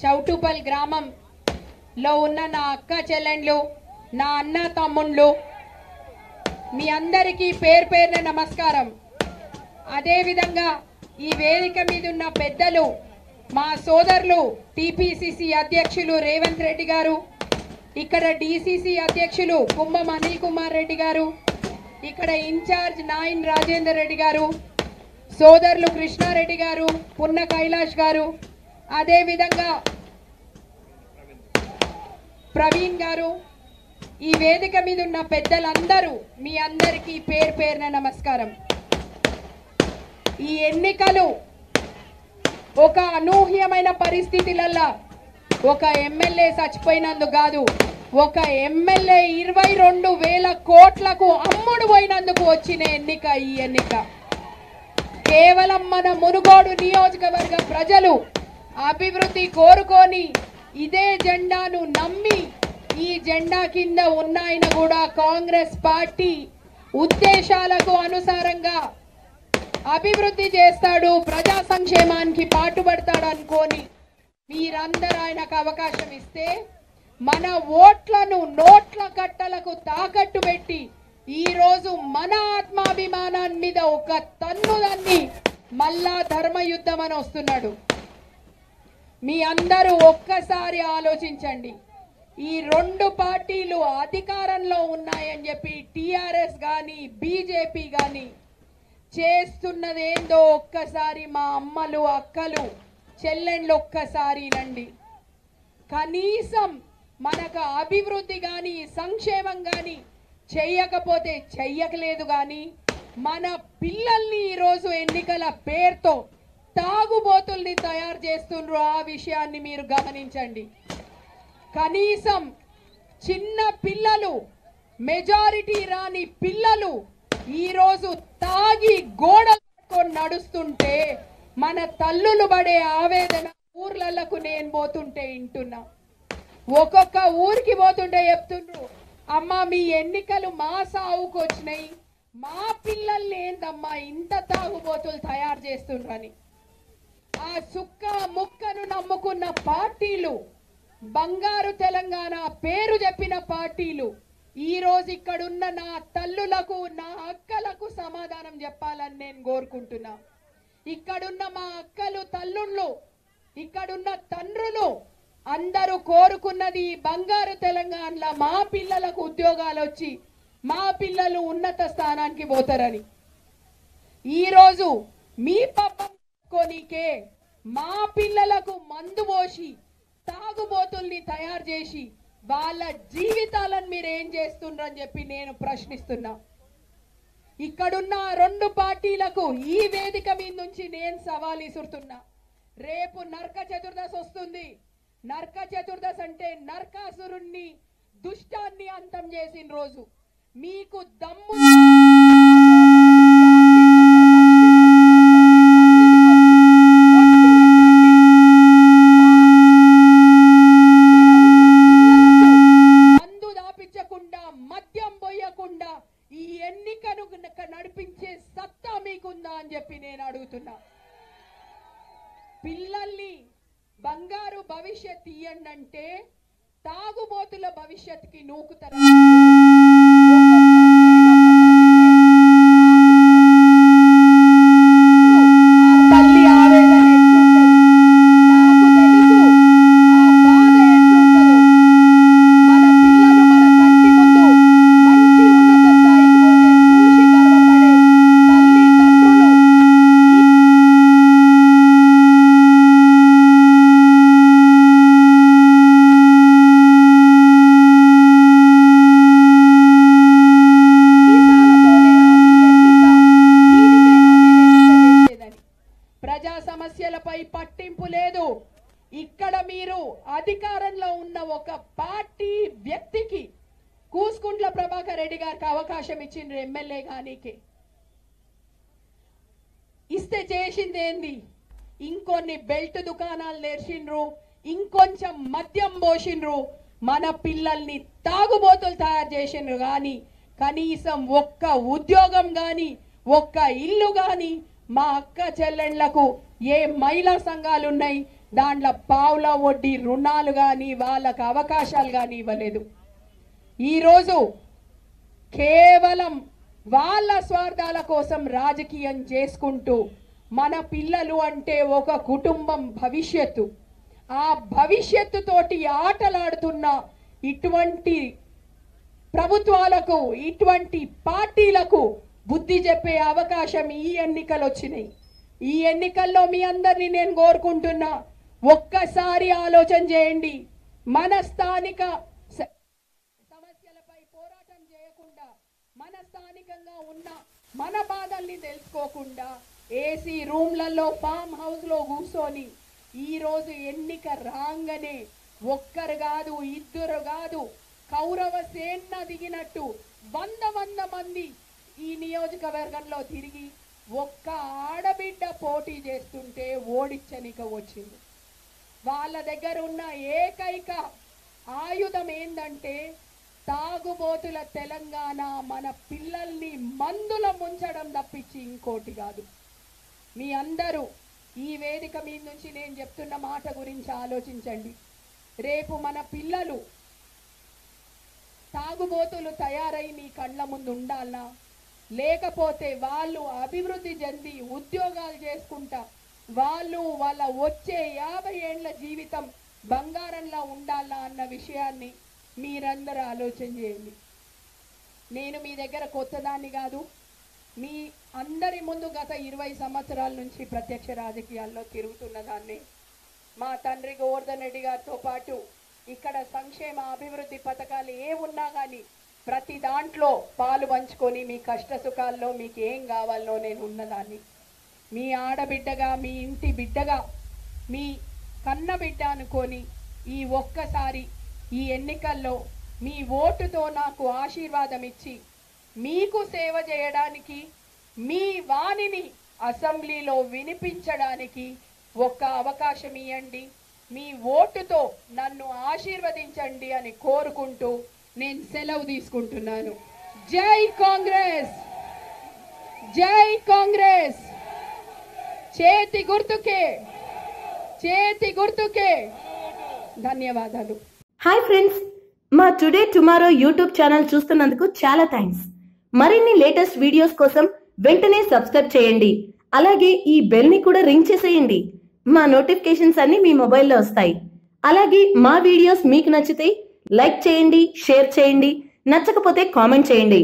చౌటుపల్ గ్రామంలో ఉన్న నా అక్క చెల్లెండ్లు, నా అన్న తమ్ముళ్ళు, మీ అందరికీ పేరు పేరున నమస్కారం. అదేవిధంగా ఈ వేదిక మీద ఉన్న పెద్దలు, మా సోదరులు టీపీసీసీ అధ్యక్షులు రేవంత్ రెడ్డి గారు, ఇక్కడ డీసీసీ అధ్యక్షులు కుంభం అనిల్ కుమార్ రెడ్డి గారు, ఇక్కడ ఇన్ఛార్జ్ నాయన్ రాజేందర్ రెడ్డి గారు, సోదరులు కృష్ణారెడ్డి గారు, పున్న కైలాష్ గారు, అదేవిధంగా ప్రవీణ్ గారు, ఈ వేదిక మీద ఉన్న పెద్దలందరూ మీ అందరికీ పేరు పేరున నమస్కారం. ఈ ఎన్నికలు ఒక అనూహ్యమైన పరిస్థితులల్లో ఒక ఎమ్మెల్యే చచ్చిపోయినందుకు కాదు, ఒక ఎమ్మెల్యే 22,000 కోట్లకు అమ్ముడు పోయినందుకు వచ్చిన ఎన్నిక. ఈ ఎన్నిక కేవలం మన మునుగోడు నియోజకవర్గ ప్రజలు అభివృద్ధి కోరుకొని ఇదే జెండాను నమ్మి ఈ జెండా కింద ఉన్నాయన కూడా కాంగ్రెస్ పార్టీ ఉద్దేశాలకు అనుసారంగా అభివృద్ధి చేస్తాడు, ప్రజా సంక్షేమానికి పాటుపడతాడు అనుకోని మీరందరూ ఆయనకు అవకాశం ఇస్తే మన ఓట్లను నోట్ల కట్టలకు తాకట్టు పెట్టి ఈరోజు మన ఆత్మాభిమానాన్ని మీద ఒక తన్నుదాన్ని మళ్ళా ధర్మయుద్ధం అని వస్తున్నాడు. మీ అందరూ ఒక్కసారి ఆలోచించండి. ఈ రెండు పార్టీలు అధికారంలో ఉన్నాయని చెప్పి టిఆర్ఎస్ కానీ బీజేపీ కానీ చేస్తున్నదేందో ఒక్కసారి మా అమ్మలు, అక్కలు, చెల్లెళ్ళు ఒక్కసారి రండి. కనీసం మనకు అభివృద్ధి కానీ సంక్షేమం కానీ చెయ్యకపోతే చెయ్యకలేదు కానీ మన పిల్లల్ని ఈరోజు ఎన్నికల పేరుతో తాగుబోతుల్ని తయారు చేస్తుండ్రు. ఆ విషయాన్ని మీరు గమనించండి. కనీసం చిన్న పిల్లలు, మెజారిటీ రాని పిల్లలు ఈరోజు తాగి గోడలు పట్టుకొని నడుస్తుంటే మన తల్లులు పడే ఆవేదన ఊర్లకు నేను పోతుంటే వింటున్నా. ఒక్కొక్క ఊరికి పోతుంటే చెప్తుండ్రు, అమ్మ మీ ఎన్నికలు మా సావుకు వచ్చినాయి, మా పిల్లల్ని ఏందమ్మా ఇంత తాగుబోతులు తయారు చేస్తుండ్రని. ఆ సుక్క ముక్కను నమ్ముకున్న పార్టీలు, బంగారు తెలంగాణ పేరు చెప్పిన పార్టీలు ఈ రోజు ఇక్కడున్న నా తల్లులకు, నా అక్కలకు సమాధానం చెప్పాలని నేను కోరుకుంటున్నా. ఇక్కడున్న మా అక్కలు, తల్లుళ్ళు, ఇక్కడున్న తండ్రులు అందరూ కోరుకున్నది బంగారు తెలంగాణలో మా పిల్లలకు ఉద్యోగాలు వచ్చి మా పిల్లలు ఉన్నత స్థానానికి పోతారని. ఈరోజు మీ పాపం కొనికే మా పిల్లలకు మందు పోసి తాగుబోతుల్ని తయారు చేసి వాళ్ళ జీవితాలను మీరు ఏం చేస్తుండ్రని చెప్పి నేను ప్రశ్నిస్తున్నా. ఇక్కడున్న రెండు పార్టీలకు ఈ వేదిక మీద నుంచి నేను సవాల్ ఇసురుతున్నా. రేపు నరక చతుర్దశి వస్తుంది. నరక చతుర్దశి అంటే నరకాసురుణ్ణి, దుష్టాన్ని అంతం చేసిన రోజు. మీకు దమ్ము మద్యం పోయకుండా ఈ ఎన్నికను నడిపించే సత్తా మీకుందా అని చెప్పి నేను అడుగుతున్నా. పిల్లల్ని బంగారు భవిష్యత్ ఇయ్యండి అంటే తాగుబోతుల భవిష్యత్తుకి నూకుతారు. తల్లి ఆవేదన ఎట్లుంటది నాకు తెలుసు, ఆ బాధ ఎట్లుంటదో. మన పిల్లలు మన కంటి ముందు మంచి ఉన్నత స్థాయికి పోతే చూసి గర్వపడే తల్లి తండ్రులు సమస్యలపై పట్టింపు లేదు. ఇక్కడ మీరు అధికారంలో ఉన్న ఒక పార్టీ వ్యక్తికి, కూసుకుంట్ల ప్రభాకర్ రెడ్డి గారికి అవకాశం ఇచ్చిండ్రు ఎమ్మెల్యే గానికి. ఇస్తే చేసింది ఏంది? ఇంకొన్ని బెల్ట్ దుకాణాలు తెరిచిండ్రు, ఇంకొంచెం మద్యం పోసిండ్రు, మన పిల్లల్ని తాగుబోతులు తయారు చేసిండ్రు. కానీ కనీసం ఒక్క ఉద్యోగం గాని, ఒక్క ఇల్లు గాని మా అక్క చెల్లెళ్లకు ఏ మహిళా సంఘాలు ఉన్నాయి, దాంట్లో పావుల వడ్డీ రుణాలు కానీ వాళ్ళకు అవకాశాలు కానీ ఇవ్వలేదు. ఈరోజు కేవలం వాళ్ళ స్వార్థాల కోసం రాజకీయం చేసుకుంటూ మన పిల్లలు అంటే ఒక కుటుంబం భవిష్యత్తు, ఆ భవిష్యత్తుతోటి ఆటలాడుతున్న ఇటువంటి ప్రభుత్వాలకు, ఇటువంటి పార్టీలకు బుద్ధి చెప్పే అవకాశం ఈ ఎన్నికలు వచ్చినాయి. ఈ ఎన్నికల్లో మీ అందరినీ నేను కోరుకుంటున్నా, ఒక్కసారి ఆలోచన చేయండి. మన స్థానిక సమస్యలపై పోరాటం చేయకుండా, మన స్థానికంగా ఉన్న మన బాధల్ని తెలుసుకోకుండా ఏసీ రూమ్లలో ఫామ్ హౌస్లో కూర్చొని ఈరోజు ఎన్నిక రాగానే ఒక్కరు కాదు, ఇద్దరు కాదు, కౌరవ సేన దిగినట్టు 100 మంది ఈ నియోజకవర్గంలో తిరిగి ఒక్క ఆడబిడ్డ పోటీ చేస్తుంటే ఓడించనిక వచ్చింది. వాళ్ళ దగ్గర ఉన్న ఏకైక ఆయుధం ఏందంటే తాగుబోతుల తెలంగాణ, మన పిల్లల్ని మందుల ముంచడం తప్పించి ఇంకోటి కాదు. మీ అందరూ ఈ వేదిక మీద నుంచి నేను చెప్తున్న మాట గురించి ఆలోచించండి. రేపు మన పిల్లలు తాగుబోతులు తయారై మీ కళ్ళ ముందు ఉండాలనా, లేకపోతే వాళ్ళు అభివృద్ధి చెంది ఉద్యోగాలు చేసుకుంటా వాళ్ళు వాళ్ళ వచ్చే 50 ఏళ్ల జీవితం బంగారంలా ఉండాలా అన్న విషయాన్ని మీరందరూ ఆలోచన చేయండి. నేను మీ దగ్గర కొత్తదాన్ని కాదు, మీ అందరి ముందు గత 20 సంవత్సరాల నుంచి ప్రత్యక్ష రాజకీయాల్లో తిరుగుతున్న దాన్ని. మా తండ్రి గోవర్ధన్ రెడ్డి గారితో పాటు ఇక్కడ సంక్షేమ అభివృద్ధి పథకాలు ఏమున్నా కానీ ప్రతి దాంట్లో పాలు పంచుకొని మీ కష్ట సుఖాల్లో మీకు ఏం కావాలో నేను ఉన్నదాన్ని. మీ ఆడబిడ్డగా, మీ ఇంటి బిడ్డగా, మీ కన్న బిడ్డ అనుకొని ఈ ఒక్కసారి ఈ ఎన్నికల్లో మీ ఓటుతో నాకు ఆశీర్వాదం ఇచ్చి మీకు సేవ చేయడానికి, మీ వాణిని అసెంబ్లీలో వినిపించడానికి ఒక్క అవకాశం ఇవ్వండి. మీ ఓటుతో నన్ను ఆశీర్వదించండి అని కోరుకుంటూ నేను సెలవు తీసుకుంటున్నాను. జై కాంగ్రెస్, జై కాంగ్రెస్. చేతి గుర్తుకే, చేతి గుర్తుకే. ధన్యవాదాలు. హాయ్ ఫ్రెండ్స్, మా టుడే టుమారో యూట్యూబ్ ఛానల్ చూస్తున్నందుకు చాలా థ్యాంక్స్. మరిన్ని లేటెస్ట్ వీడియోస్ కోసం వెంటనే సబ్స్క్రైబ్ చేయండి. అలాగే ఈ బెల్ ని కూడా రింగ్ చేసేయండి. మా నోటిఫికేషన్స్ అన్ని మీ మొబైల్లో వస్తాయి. అలాగే మా వీడియోస్ మీకు నచ్చితే లైక్ చేయండి, షేర్ చేయండి, నచ్చకపోతే కామెంట్ చేయండి.